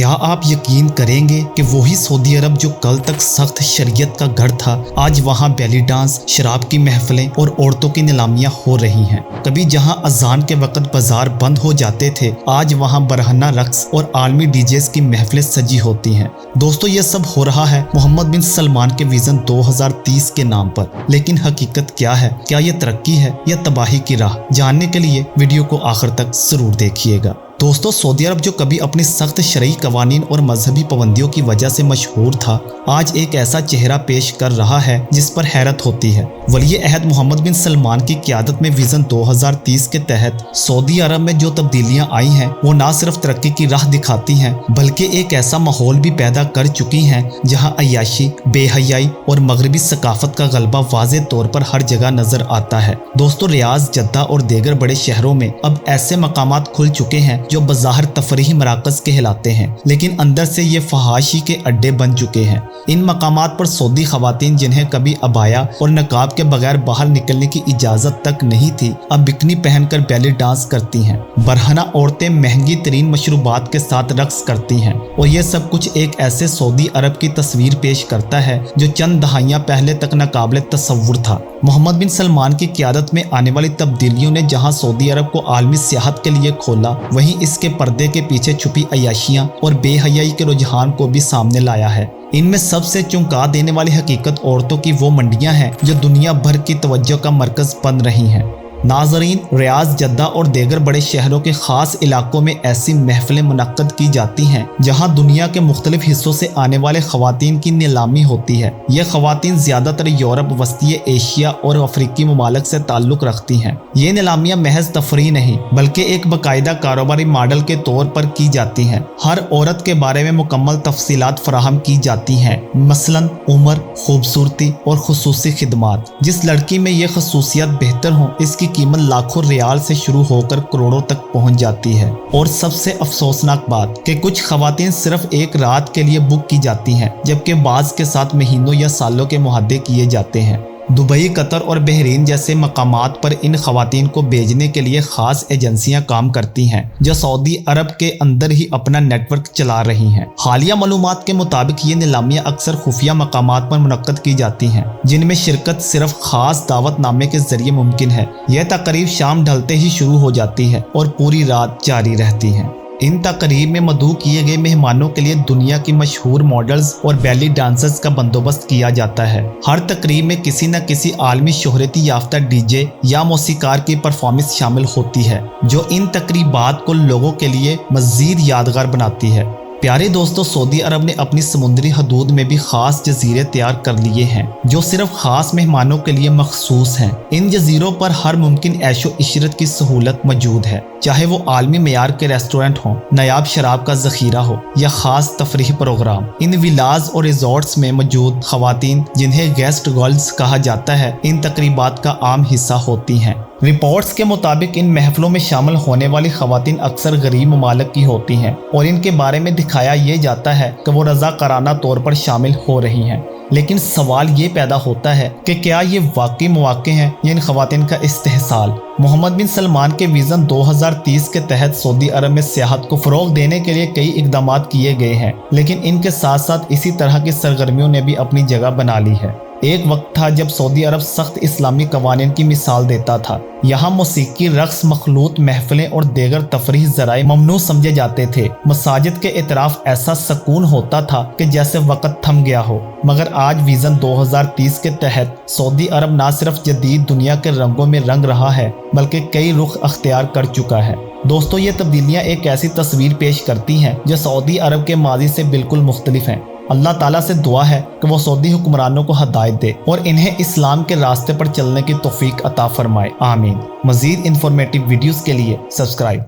क्या आप यकीन करेंगे कि वही सऊदी अरब जो कल तक सख्त शरीयत का गढ़ था, आज वहाँ बैली डांस, शराब की महफिलें और औरतों की नीलामियां हो रही हैं। कभी जहाँ अजान के वक्त बाजार बंद हो जाते थे, आज वहाँ बरहना रक्स और आलमी डीजेस की महफिलें सजी होती हैं। दोस्तों, ये सब हो रहा है मोहम्मद बिन सलमान के विजन 2030 के नाम पर। लेकिन हकीकत क्या है? क्या ये तरक्की है या तबाही की राह? जानने के लिए वीडियो को आखिर तक जरूर देखिएगा। दोस्तों, सऊदी अरब जो कभी अपनी सख्त शरई कवानीन और मजहबी पाबंदियों की वजह से मशहूर था, आज एक ऐसा चेहरा पेश कर रहा है जिस पर हैरत होती है। वली अहद मोहम्मद बिन सलमान की क़यादत में विजन 2030 के तहत सऊदी अरब में जो तब्दीलियां आई हैं, वो न सिर्फ तरक्की की राह दिखाती हैं, बल्कि एक ऐसा माहौल भी पैदा कर चुकी हैं जहां अय्याशी, बेहयाई और मगरबी सकाफत का गलबा वाज़े तौर पर हर जगह नजर आता है। दोस्तों, रियाज, जद्दा और दीगर बड़े शहरों में अब ऐसे मकामात खुल चुके हैं जो बज़ाहिर तफरीही मराकज़ कहलाते हैं, लेकिन अंदर से ये फहाशी के अड्डे बन चुके हैं। इन मकामात पर सऊदी खवातीन जिन्हें कभी अबाया और नकाब के बगैर बाहर निकलने की इजाज़त तक नहीं थी, अब बिकनी पहनकर बैली डांस करती हैं। बरहना औरतें महंगी तरीन मशरूबात के साथ रक्स करती हैं, और ये सब कुछ एक ऐसे सऊदी अरब की तस्वीर पेश करता है जो चंद दहाइयाँ पहले तक नाकाबिले तसव्वुर था। मोहम्मद बिन सलमान की क़यादत में आने वाली तब्दीलियों ने जहाँ सऊदी अरब को आलमी सियाहत के लिए खोला, वहीं इसके पर्दे के पीछे छुपी अय्याशियाँ और बेहयाई के रुझान को भी सामने लाया है। इनमें सबसे चौंका देने वाली हकीकत औरतों की वो मंडियां हैं जो दुनिया भर की तवज्जो का मरकज बन रही हैं। नाजरीन, रियाज, जद्दा और दीगर बड़े शहरों के खास इलाकों में ऐसी महफिलें मुनक्कद की जाती हैं जहां दुनिया के मुख्तलिफ हिस्सों से आने वाले खवातीन की नीलामी होती है। ये खवातीन ज्यादातर यूरोप, वस्ती एशिया और अफ्रीकी ममालिक से ताल्लुक रखती हैं। ये नीलामियां महज तफरीह नहीं बल्कि एक बाकायदा कारोबारी मॉडल के तौर पर की जाती हैं। हर औरत के बारे में मुकम्मल तफसीलात फराहम की जाती हैं, मसलन उम्र, खूबसूरती और खुसूसी खिदमात। जिस लड़की में ये खसूसियात बेहतर हों, इसकी कीमत लाखों रियाल से शुरू होकर करोड़ों तक पहुंच जाती है। और सबसे अफसोसनाक बात कि कुछ खवातीन सिर्फ एक रात के लिए बुक की जाती हैं, जबकि बाज के साथ महीनों या सालों के मुआहदे किए जाते हैं। दुबई, कतर और बहरीन जैसे मकामात पर इन खवातीन को भेजने के लिए खास एजेंसियां काम करती हैं जो सऊदी अरब के अंदर ही अपना नेटवर्क चला रही हैं। हालिया मालूमात के मुताबिक ये नीलामियां अक्सर खुफिया मकामात पर मुनक्कद की जाती हैं, जिनमें शिरकत सिर्फ खास दावतनामे के जरिए मुमकिन है। यह तकरीब शाम ढलते ही शुरू हो जाती है और पूरी रात जारी रहती है। इन तकरीब में मदऊ किए गए मेहमानों के लिए दुनिया की मशहूर मॉडल्स और बैली डांसर्स का बंदोबस्त किया जाता है। हर तकरीब में किसी न किसी आलमी शोहरती याफ्ता डीजे या मौसीकार की परफॉर्मेंस शामिल होती है, जो इन तकरीबात को लोगों के लिए मज़ीद यादगार बनाती है। प्यारे दोस्तों, सऊदी अरब ने अपनी समुद्री हदूद में भी खास जजीरे तैयार कर लिए हैं जो सिर्फ खास मेहमानों के लिए मखसूस हैं। इन जजीरों पर हर मुमकिन ऐशो इशरत की सहूलत मौजूद है, चाहे वो आलमी मेयार के रेस्टोरेंट हों, नायाब शराब का जखीरा हो या खास तफरीह प्रोग्राम। इन विलाज और रिजॉर्ट्स में मौजूद खवातीन, जिन्हें गेस्ट गर्ल्स कहा जाता है, इन तकरीबात का आम हिस्सा होती हैं। रिपोर्ट्स के मुताबिक इन महफिलों में शामिल होने वाली खवातीन अक्सर गरीब ममालिक की होती हैं और इनके बारे में दिखाया ये जाता है कि वो रज़ाकाराना तौर पर शामिल हो रही हैं। लेकिन सवाल ये पैदा होता है कि क्या ये वाकई मौके हैं या इन खवातीन का इस्तेहसाल। मोहम्मद बिन सलमान के विजन 2030 के तहत सऊदी अरब में सियाहत को फ़रोग देने के लिए कई इकदाम किए गए हैं, लेकिन इनके साथ साथ इसी तरह की सरगर्मियों ने भी अपनी जगह बना ली है। एक वक्त था जब सऊदी अरब सख्त इस्लामी कवानीन की मिसाल देता था। यहाँ मौसीकी, रक्स, मखलूत महफिलें और दीगर तफरीह ज़राए ममनू समझे जाते थे। मसाजिद के इतराफ ऐसा सुकून होता था कि जैसे वक़्त थम गया हो। मगर आज विजन 2030 के तहत सऊदी अरब न सिर्फ जदीद दुनिया के रंगों में रंग रहा है, बल्कि कई रुख अख्तियार कर चुका है। दोस्तों, ये तब्दीलियाँ एक ऐसी तस्वीर पेश करती हैं जो सऊदी अरब के माजी से बिल्कुल मुख्तलिफ हैं। अल्लाह ताला से दुआ है कि वो सऊदी हुक्मरानों को हदायत दे और इन्हें इस्लाम के रास्ते पर चलने की तौफीक अता फरमाए। आमीन। मज़ीद इंफॉर्मेटिव वीडियोस के लिए सब्सक्राइब